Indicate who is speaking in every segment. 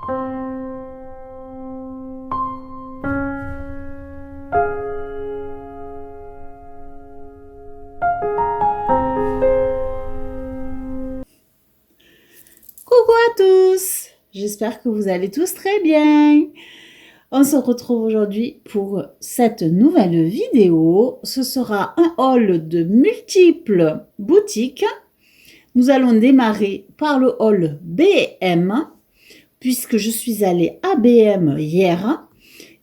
Speaker 1: Coucou à tous, j'espère que vous allez tous très bien. On se retrouve aujourd'hui pour cette nouvelle vidéo. Ce sera un haul de multiples boutiques. Nous allons démarrer par le haul B&M, puisque je suis allée à B&M hier.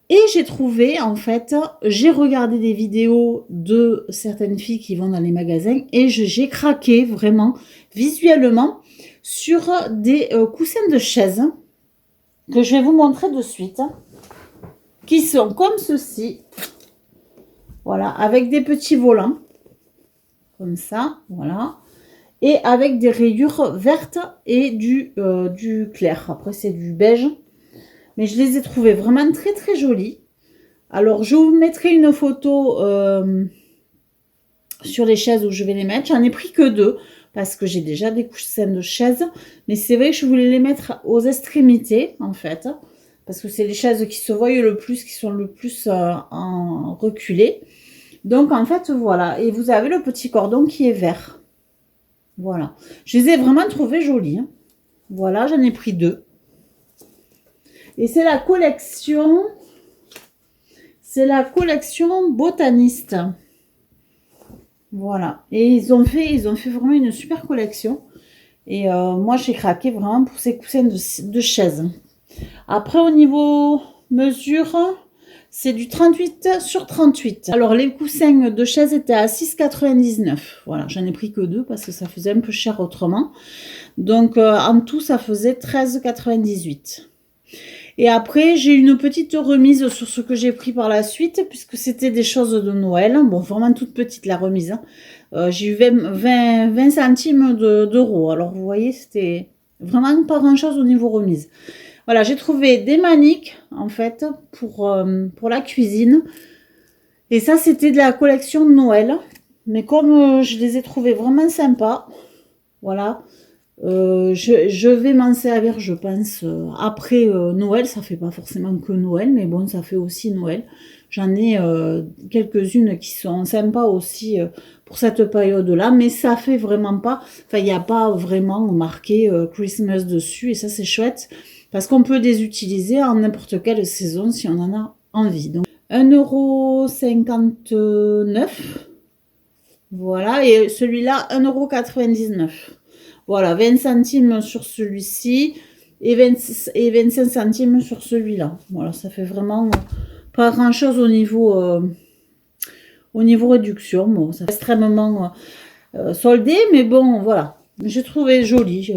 Speaker 1: Et j'ai trouvé, en fait, j'ai regardé des vidéos de certaines filles qui vont dans les magasins et j'ai craqué vraiment visuellement sur des coussins de chaise que je vais vous montrer de suite, qui sont comme ceci, voilà, avec des petits volants, comme ça, voilà, et avec des rayures vertes et du clair. Après, c'est du beige, mais je les ai trouvés vraiment très très jolis. Alors, je vous mettrai une photo sur les chaises où je vais les mettre. J'en ai pris que 2 parce que j'ai déjà des coussins de chaise, mais c'est vrai que je voulais les mettre aux extrémités en fait, parce que c'est les chaises qui se voient le plus, qui sont le plus en reculé. Donc en fait voilà, et vous avez le petit cordon qui est vert. Voilà, je les ai vraiment trouvés jolis, hein. Voilà, j'en ai pris 2. Et c'est la collection botaniste. Voilà, et ils ont fait vraiment une super collection. Et moi, j'ai craqué vraiment pour ces coussins de chaise. Après, au niveau mesure, c'est du 38 sur 38. Alors, les coussins de chaise étaient à 6,99. Voilà, j'en ai pris que 2 parce que ça faisait un peu cher autrement. Donc, en tout, ça faisait 13,98. Et après, j'ai une petite remise sur ce que j'ai pris par la suite, puisque c'était des choses de Noël. Bon, vraiment toute petite la remise, hein. J'ai eu 20 centimes d'euros. Alors, vous voyez, c'était vraiment pas grand-chose au niveau remise. Voilà, j'ai trouvé des maniques, en fait, pour la cuisine. Et ça, c'était de la collection de Noël. Mais comme je les ai trouvés vraiment sympas, voilà, je vais m'en servir, je pense, après Noël. Ça fait pas forcément que Noël, mais bon, ça fait aussi Noël. J'en ai quelques-unes qui sont sympas aussi pour cette période-là, mais ça fait vraiment pas, enfin, il n'y a pas vraiment marqué Christmas dessus, et ça, c'est chouette, parce qu'on peut les utiliser en n'importe quelle saison si on en a envie. Donc, 1,59 €. Voilà, et celui-là, 1,99 €. Voilà, 20 centimes sur celui-ci et 25 centimes sur celui-là. Voilà, ça fait vraiment pas grand-chose au niveau réduction. Bon, ça fait extrêmement soldé, mais bon, voilà. J'ai trouvé joli.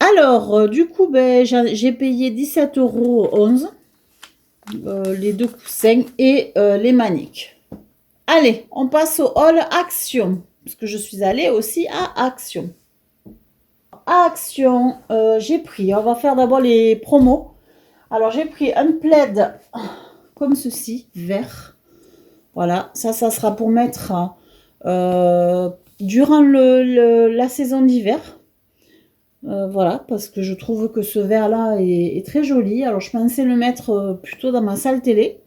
Speaker 1: Alors, du coup, ben, j'ai payé 17,11 € les 2 coussins et les maniques. Allez, on passe au haul Action, parce que je suis allée aussi à Action. À Action, j'ai pris, on va faire d'abord les promos. Alors, j'ai pris un plaid comme ceci, vert. Voilà, ça sera pour mettre durant la saison d'hiver. Voilà, parce que je trouve que ce vert-là est très joli. Alors, je pensais le mettre plutôt dans ma salle télé,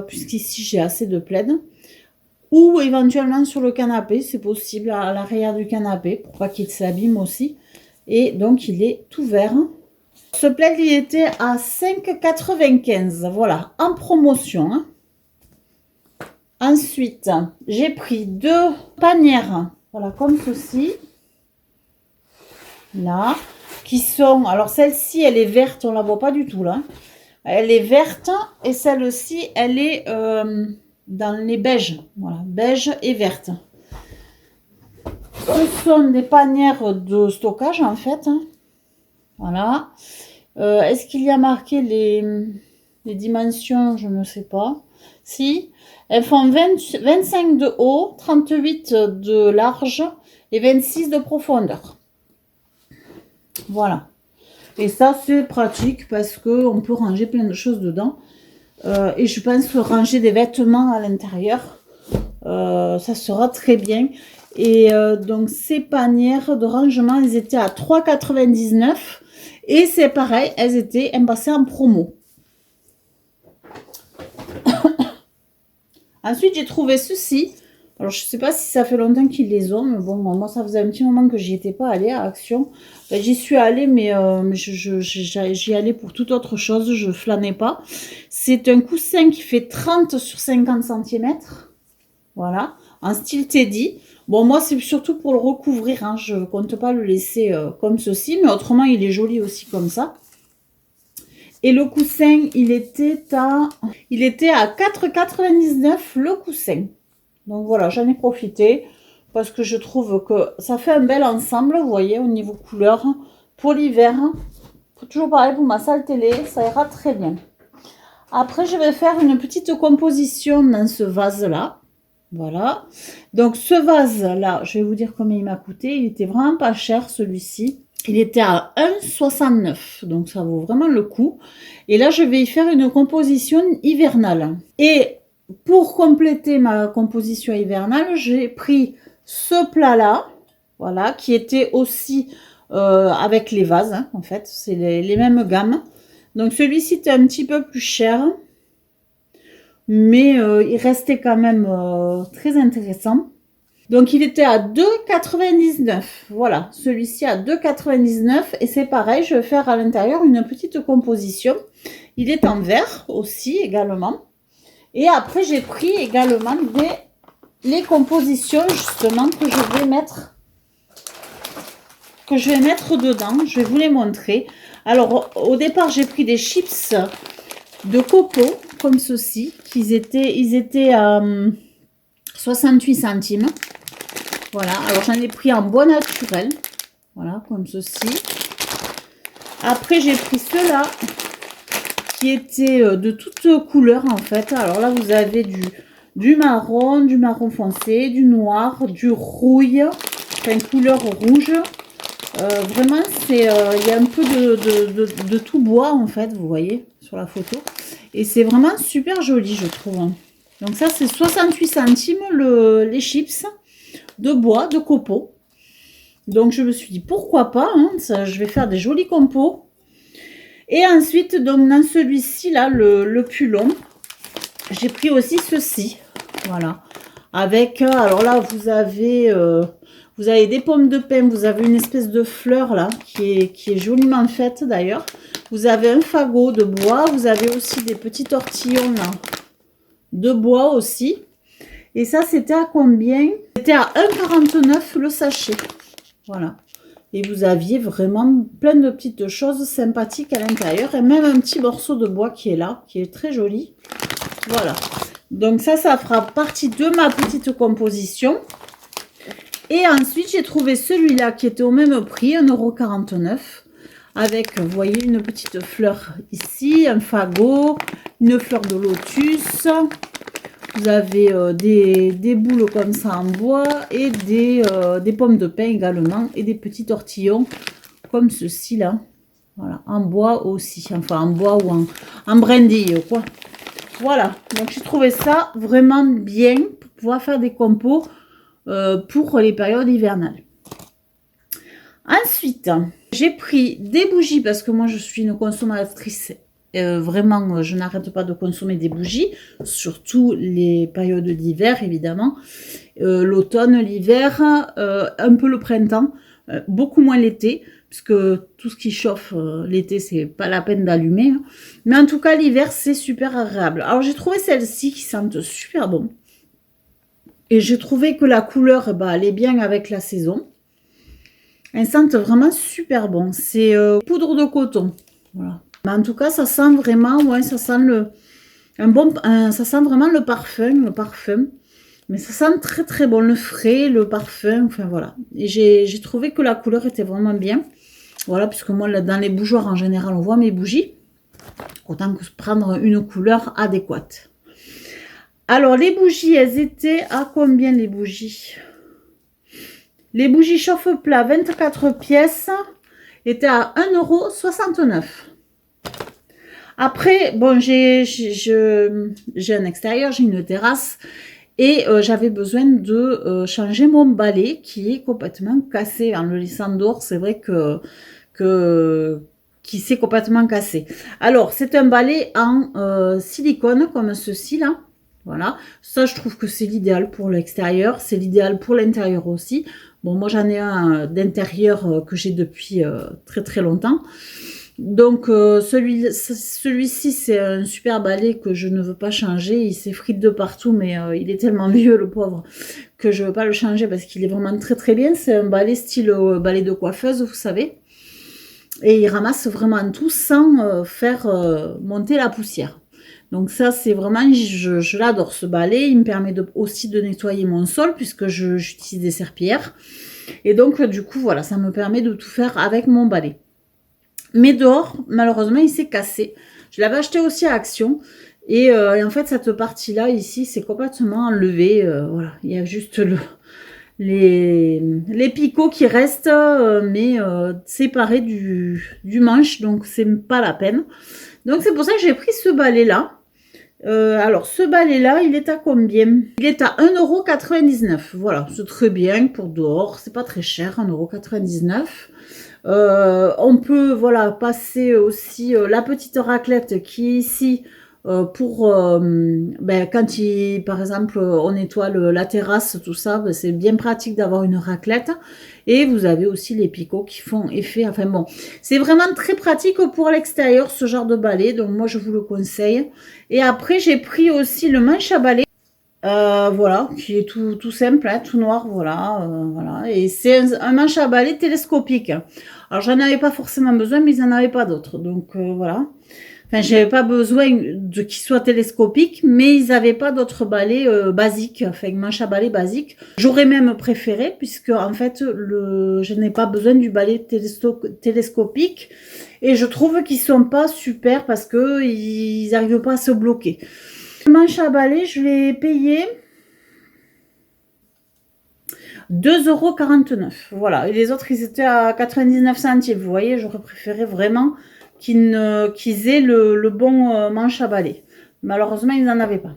Speaker 1: puisqu'ici, j'ai assez de plaid. Ou éventuellement sur le canapé, c'est possible, à l'arrière du canapé, pour pas qu'il s'abîme aussi. Et donc, il est tout vert. Ce plaid, il était à 5,95 €, voilà, en promotion, hein. Ensuite, j'ai pris 2 panières, voilà, comme ceci. Là, qui sont... Alors, celle-ci, elle est verte, on la voit pas du tout, là. Elle est verte, et celle-ci, elle est... dans les beiges, voilà, beige et verte. Ce sont des panières de stockage en fait, hein. Voilà. Est-ce qu'il y a marqué les dimensions? Je ne sais pas. Si, elles font 25 de haut, 38 de large et 26 de profondeur. Voilà. Et ça, c'est pratique parce qu'on peut ranger plein de choses dedans. Et je pense que ranger des vêtements à l'intérieur, ça sera très bien. Et donc, ces panières de rangement, elles étaient à 3,99 €. Et c'est pareil, elles passées en promo. Ensuite, j'ai trouvé ceci. Alors, je ne sais pas si ça fait longtemps qu'ils les ont, mais bon, moi, ça faisait un petit moment que j'y étais pas allée à Action. Ben, j'y suis allée, mais j'y allais pour toute autre chose, je flânais pas. C'est un coussin qui fait 30 sur 50 cm. Voilà, en style Teddy. Bon, moi, c'est surtout pour le recouvrir, hein. Je ne compte pas le laisser comme ceci, mais autrement, il est joli aussi comme ça. Et le coussin, il était à 4,99 € le coussin. Donc voilà, j'en ai profité parce que je trouve que ça fait un bel ensemble, vous voyez, au niveau couleur. Pour l'hiver, toujours pareil pour ma salle télé, ça ira très bien. Après, je vais faire une petite composition dans ce vase-là. Voilà. Donc ce vase-là, je vais vous dire combien il m'a coûté. Il était vraiment pas cher, celui-ci. Il était à 1,69 €, donc ça vaut vraiment le coup. Et là, je vais y faire une composition hivernale. Et pour compléter ma composition hivernale, j'ai pris ce plat-là, voilà, qui était aussi avec les vases, hein, en fait. C'est les mêmes gammes. Donc celui-ci était un petit peu plus cher, mais il restait quand même très intéressant. Donc, il était à 2,99 €. Voilà, celui-ci à 2,99 € et c'est pareil, je vais faire à l'intérieur une petite composition. Il est en verre aussi également. Et après, j'ai pris également les compositions justement que je vais mettre dedans. Je vais vous les montrer. Alors, au départ, j'ai pris des chips de coco comme ceci. Ils étaient à 68 centimes. Voilà, alors j'en ai pris en bois naturel. Voilà, comme ceci. Après, j'ai pris ceux-là qui étaient de toutes couleurs en fait. Alors là, vous avez du marron foncé, du noir, du rouille, enfin couleur rouge. Vraiment, il y a un peu de tout bois en fait, vous voyez, sur la photo. Et c'est vraiment super joli, je trouve. Donc ça, c'est 68 centimes les chips de bois, de copeaux. Donc je me suis dit pourquoi pas, hein, ça, je vais faire des jolis compos. Et ensuite, donc dans celui-ci là, le plus long, j'ai pris aussi ceci, voilà, avec alors là vous avez des pommes de pin, vous avez une espèce de fleur là qui est joliment faite d'ailleurs. Vous avez un fagot de bois, vous avez aussi des petits tortillons là de bois aussi. Et ça, c'était à combien? C'était à 1,49 € le sachet. Voilà. Et vous aviez vraiment plein de petites choses sympathiques à l'intérieur. Et même un petit morceau de bois qui est là, qui est très joli. Voilà. Donc ça fera partie de ma petite composition. Et ensuite, j'ai trouvé celui-là qui était au même prix, 1,49 €. Avec, vous voyez, une petite fleur ici, un fagot, une fleur de lotus. Vous avez des boules comme ça en bois et des pommes de pin également et des petits tortillons comme ceci là. Voilà, en bois aussi, enfin en bois ou en brindille quoi. Voilà, donc j'ai trouvé ça vraiment bien pour pouvoir faire des compos pour les périodes hivernales. Ensuite, j'ai pris des bougies parce que moi je suis une consommatrice. Vraiment, je n'arrête pas de consommer des bougies, surtout les périodes d'hiver, évidemment. L'automne, l'hiver, un peu le printemps, beaucoup moins l'été, puisque tout ce qui chauffe l'été, c'est pas la peine d'allumer. Hein. Mais en tout cas, l'hiver, c'est super agréable. Alors, j'ai trouvé celle-ci qui sentent super bon. Et j'ai trouvé que la couleur, bah, elle est bien avec la saison. Elles sentent vraiment super bon. C'est poudre de coton. Voilà. Mais en tout cas, ça sent vraiment, ouais, ça sent ça sent vraiment le parfum. Mais ça sent très très bon, le frais, le parfum, enfin voilà. Et j'ai trouvé que la couleur était vraiment bien. Voilà, puisque moi, dans les bougeoirs, en général, on voit mes bougies. Autant que prendre une couleur adéquate. Alors, les bougies, elles étaient à combien les bougies? Les bougies chauffe-plat 24 pièces étaient à 1,69 €. Après, bon, j'ai un extérieur, j'ai une terrasse. Et j'avais besoin de changer mon balai qui est complètement cassé. En le laissant dehors, c'est vrai que qui s'est complètement cassé. Alors, c'est un balai en silicone comme ceci là. Voilà, ça je trouve que c'est l'idéal pour l'extérieur, c'est l'idéal pour l'intérieur aussi. Bon, moi j'en ai un d'intérieur que j'ai depuis très très longtemps. Donc celui-ci c'est un super balai que je ne veux pas changer. Il s'effrite de partout, mais il est tellement vieux le pauvre que je ne veux pas le changer parce qu'il est vraiment très très bien. C'est un balai style balai de coiffeuse, vous savez. Et il ramasse vraiment tout sans faire monter la poussière. Donc ça c'est vraiment, je l'adore ce balai. Il me permet aussi de nettoyer mon sol puisque j'utilise des serpillères. Et donc du coup voilà, ça me permet de tout faire avec mon balai. Mais dehors, malheureusement, il s'est cassé. Je l'avais acheté aussi à Action. Et en fait, cette partie-là, ici, c'est complètement enlevé. Voilà, il y a juste les picots qui restent, mais séparés du manche. Donc, c'est pas la peine. Donc, c'est pour ça que j'ai pris ce balai-là. Alors, ce balai-là, il est à combien? Il est à 1,99 €. Voilà, c'est très bien pour dehors. C'est pas très cher, 1,99 €. On peut voilà passer aussi la petite raclette qui est ici pour quand par exemple on nettoie la terrasse, tout ça, c'est bien pratique d'avoir une raclette. Et vous avez aussi les picots qui font effet, enfin bon, c'est vraiment très pratique pour l'extérieur ce genre de balai, donc moi je vous le conseille. Et après j'ai pris aussi le manche à balai. Voilà, qui est tout simple, hein, tout noir, voilà, voilà. Et c'est un manche à balai télescopique. Alors j'en avais pas forcément besoin, mais ils n'en avaient pas d'autres. Donc voilà. Enfin, j'avais pas besoin de qu'il soit télescopique, mais ils n'avaient pas d'autres balais basiques, enfin manche à balai basique. J'aurais même préféré, puisque en fait, je n'ai pas besoin du balai télescopique. Et je trouve qu'ils sont pas super parce que ils n'arrivent pas à se bloquer. Le manche à balai, je l'ai payé 2,49 €. Voilà. Et les autres, ils étaient à 99 centimes. Vous voyez, j'aurais préféré vraiment qu'ils aient le bon manche à balai. Malheureusement, ils n'en avaient pas.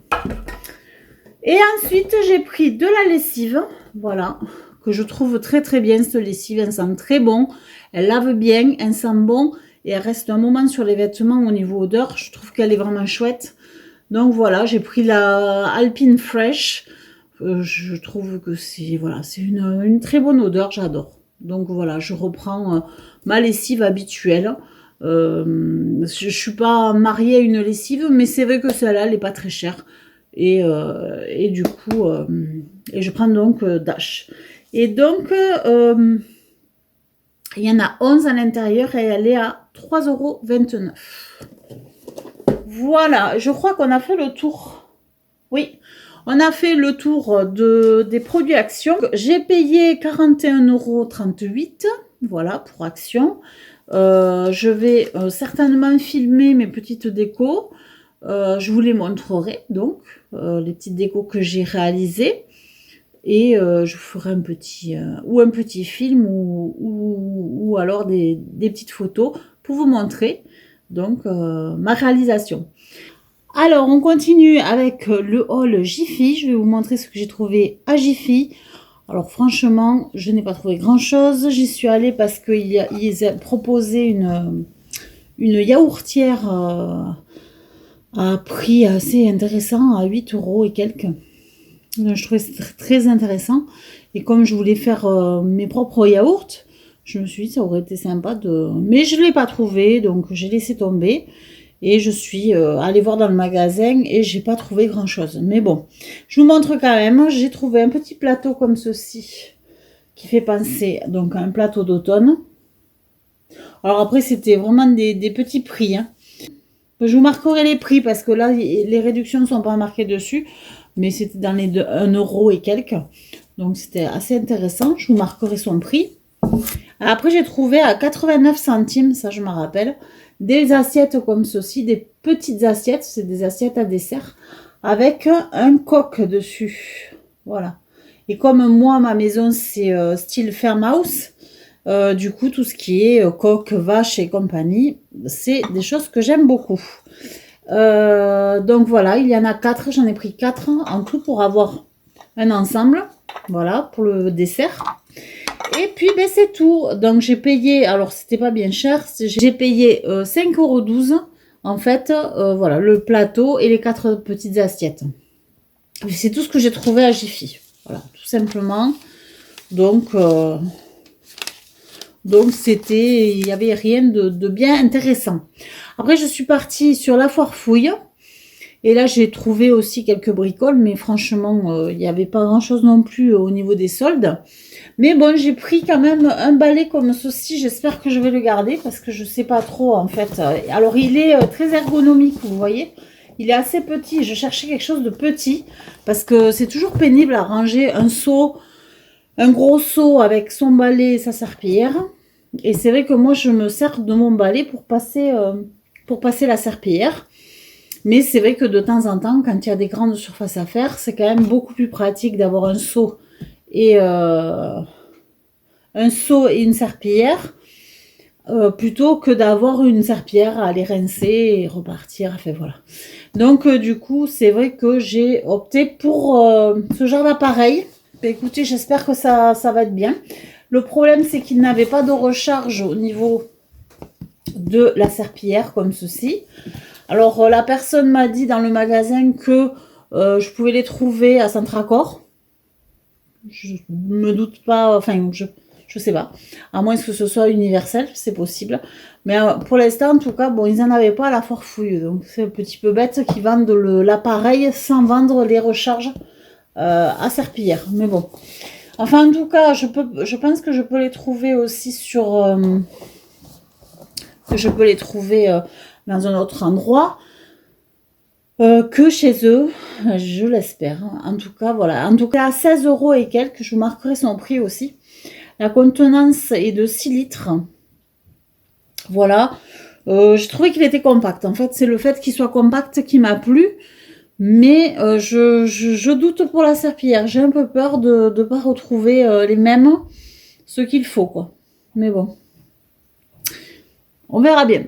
Speaker 1: Et ensuite, j'ai pris de la lessive. Voilà. Que je trouve très très bien, cette lessive. Elle sent très bon. Elle lave bien. Elle sent bon. Et elle reste un moment sur les vêtements au niveau odeur. Je trouve qu'elle est vraiment chouette. Donc voilà, j'ai pris la Alpine Fresh. Je trouve que c'est voilà, c'est une très bonne odeur, j'adore. Donc voilà, je reprends ma lessive habituelle. Je suis pas mariée à une lessive, mais c'est vrai que celle-là, elle n'est pas très chère. Et du coup, et je prends donc Dash. Et donc, il y en a 11 à l'intérieur et elle est à 3,29 €. Voilà, je crois qu'on a fait le tour. Oui, on a fait le tour des produits Action. J'ai payé 41,38 €, voilà, pour Action. Je vais certainement filmer mes petites décos. Je vous les montrerai, donc, les petites décos que j'ai réalisées. Et je vous ferai un petit film ou alors des petites photos pour vous montrer donc ma réalisation. Alors on continue avec le haul Jiffy. Je vais vous montrer ce que j'ai trouvé à Jiffy. Alors franchement, je n'ai pas trouvé grand chose. J'y suis allée parce qu'ils ont proposé une yaourtière à prix assez intéressant, à 8 € et quelques. Donc, je trouvais ça très intéressant. Et comme je voulais faire mes propres yaourts, je me suis dit ça aurait été sympa de... Mais je ne l'ai pas trouvé, donc j'ai laissé tomber. Et je suis allée voir dans le magasin et j'ai pas trouvé grand chose. Mais bon, je vous montre quand même. J'ai trouvé un petit plateau comme ceci qui fait penser donc à un plateau d'automne. Alors après, c'était vraiment des petits prix. Hein. Je vous marquerai les prix parce que là, les réductions ne sont pas marquées dessus. Mais c'était dans les 1 € et quelques. Donc c'était assez intéressant. Je vous marquerai son prix. Après, j'ai trouvé à 89 centimes, ça je me rappelle, des assiettes comme ceci, des petites assiettes. C'est des assiettes à dessert avec un coq dessus. Voilà. Et comme moi, ma maison, c'est style farmhouse, du coup, tout ce qui est coq, vache et compagnie, c'est des choses que j'aime beaucoup. Donc voilà, il y en a 4, j'en ai pris 4 en tout pour avoir un ensemble. Voilà, pour le dessert. Et puis, ben, c'est tout. Donc, j'ai payé, alors, c'était pas bien cher. J'ai payé 5,12 € en fait, voilà, le plateau et les 4 petites assiettes. C'est tout ce que j'ai trouvé à Jiffy. Voilà, tout simplement. Donc c'était, il n'y avait rien de bien intéressant. Après, je suis partie sur la foire fouille. Et là, j'ai trouvé aussi quelques bricoles. Mais franchement, il n'y avait pas grand-chose non plus au niveau des soldes. Mais bon, j'ai pris quand même un balai comme ceci. J'espère que je vais le garder parce que je sais pas trop en fait. Alors, il est très ergonomique, vous voyez. Il est assez petit. Je cherchais quelque chose de petit parce que c'est toujours pénible à ranger un seau, un gros seau avec son balai et sa serpillière. Et c'est vrai que moi, je me sers de mon balai pour passer la serpillière. Mais c'est vrai que de temps en temps, quand il y a des grandes surfaces à faire, c'est quand même beaucoup plus pratique d'avoir un seau et une serpillière plutôt que d'avoir une serpillière à aller rincer et repartir. Enfin voilà. Donc du coup, c'est vrai que j'ai opté pour ce genre d'appareil. Écoutez, j'espère que ça va être bien. Le problème, c'est qu'il n'avait pas de recharge au niveau de la serpillière comme ceci. Alors, la personne m'a dit dans le magasin que je pouvais les trouver à Centracor. Je me doute pas, enfin, je sais pas. À moins que ce soit universel, c'est possible. Mais pour l'instant, en tout cas, bon, ils n'en avaient pas à la foire fouille. Donc, c'est un petit peu bête qu'ils vendent l'appareil sans vendre les recharges à serpillière. Mais bon. Enfin, en tout cas, je pense que je peux les trouver aussi sur... je peux les trouver dans un autre endroit que chez eux, je l'espère. En tout cas, voilà. En tout cas, à 16 € et quelques, je vous marquerai son prix aussi. La contenance est de 6 litres. Voilà. J'ai trouvé qu'il était compact. En fait, c'est le fait qu'il soit compact qui m'a plu. Mais je doute pour la serpillière. J'ai un peu peur de ne pas retrouver les mêmes, ce qu'il faut, quoi. Mais bon. On verra bien.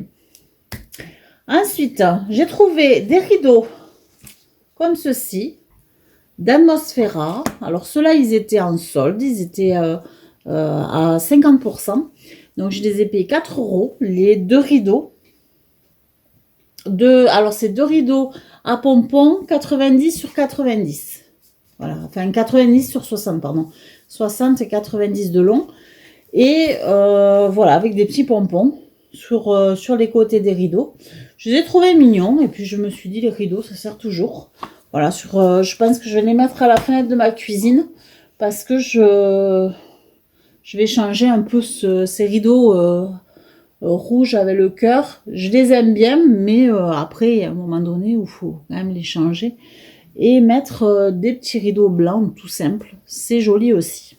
Speaker 1: Ensuite, j'ai trouvé des rideaux comme ceci, d'Atmosphera. Alors, ceux-là, ils étaient en solde. Ils étaient à 50%. Donc, je les ai payés 4 €. Les deux rideaux. Alors, c'est deux rideaux à pompons, 90 sur 90. Voilà, enfin 90 sur 60, pardon. 60 et 90 de long. Et voilà, avec des petits pompons sur les côtés des rideaux. Je les ai trouvés mignons. Et puis, je me suis dit, les rideaux, ça sert toujours. Voilà, je pense que je vais les mettre à la fenêtre de ma cuisine. Parce que je vais changer un peu ces rideaux rouges avec le cœur. Je les aime bien, mais après, il y a un moment donné où il faut quand même les changer. Et mettre des petits rideaux blancs, tout simple. C'est joli aussi.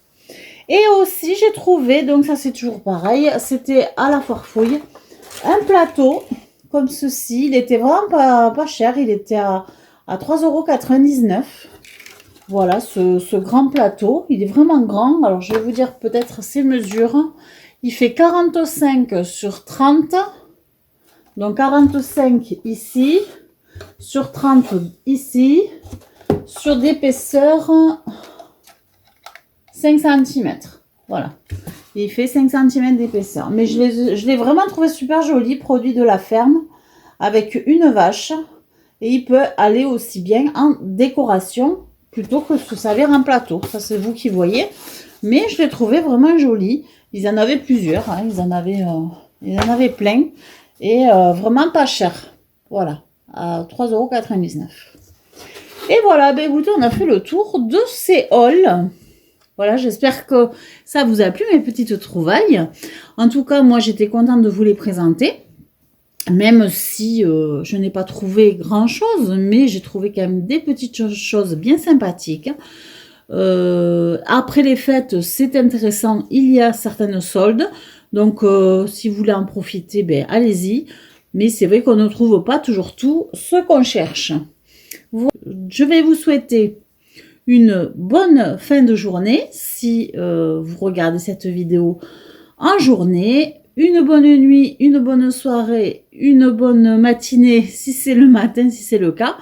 Speaker 1: Et aussi, j'ai trouvé, donc ça c'est toujours pareil, c'était à la foire fouille, un plateau comme ceci. Il était vraiment pas cher, il était à 3,99 €. Voilà, ce grand plateau, il est vraiment grand. Alors, je vais vous dire peut-être ses mesures. Il fait 45 sur 30. Donc, 45 ici, sur 30 ici, sur d'épaisseur 5 cm. Voilà. Il fait 5 cm d'épaisseur. Mais je l'ai vraiment trouvé super joli, produit de la ferme, avec une vache. Et il peut aller aussi bien en décoration, plutôt que se servir en plateau. Ça, c'est vous qui voyez. Mais je l'ai trouvé vraiment joli. Ils en avaient plusieurs. Hein. Ils en avaient plein. Et vraiment pas cher. Voilà. À 3,99 €. Et voilà. Ben, écoutez, on a fait le tour de ces hauls. Voilà, j'espère que ça vous a plu, mes petites trouvailles. En tout cas, moi, j'étais contente de vous les présenter. Même si je n'ai pas trouvé grand-chose, mais j'ai trouvé quand même des petites choses bien sympathiques. Après les fêtes, c'est intéressant, il y a certaines soldes. Donc, si vous voulez en profiter, ben, allez-y. Mais c'est vrai qu'on ne trouve pas toujours tout ce qu'on cherche. Je vais vous souhaiter une bonne fin de journée si vous regardez cette vidéo en journée. Une bonne nuit, une bonne soirée, une bonne matinée si c'est le matin, si c'est le cas.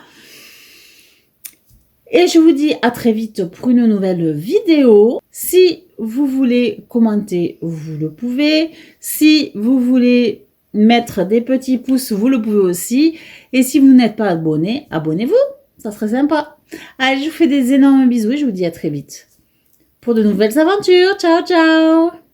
Speaker 1: Et je vous dis à très vite pour une nouvelle vidéo. Si vous voulez commenter, vous le pouvez. Si vous voulez mettre des petits pouces, vous le pouvez aussi. Et si vous n'êtes pas abonné, abonnez-vous. Ça serait sympa. Allez, je vous fais des énormes bisous et je vous dis à très vite pour de nouvelles aventures. Ciao, ciao!